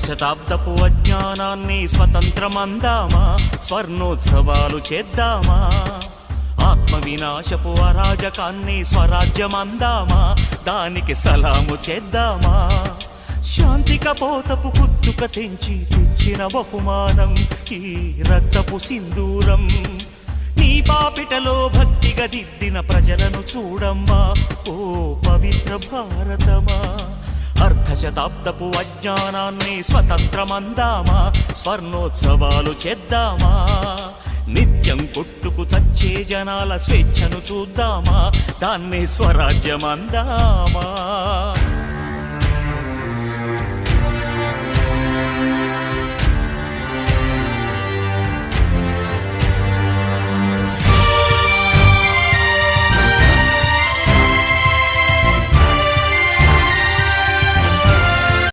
శతాబ్దపు అజ్ఞానాన్ని స్వతంత్రమందామా, స్వర్ణోత్సవాలు చేద్దామా. ఆత్మ వినాశపు అరాజకాన్ని స్వరాజ్యమందామా, దానికి సలాము చేద్దామా. శాంతి కపోతపు కుత్తుక తెచ్చిన బహుమానం ఈ రక్తపు సింధూరం. నీ పాపిటలో భక్తిగా దిద్దిన ప్రజలను చూడమ్మా, ఓ పవిత్ర భారతమా. అర్ధశతాబ్దపు అజ్ఞానాన్ని స్వతంత్రమందామా, స్వర్ణోత్సవాలు చేద్దామా. నిత్యం కొట్టుకు చచ్చే జనాల స్వేచ్ఛను చూద్దామా, దాన్ని స్వరాజ్యమందామా.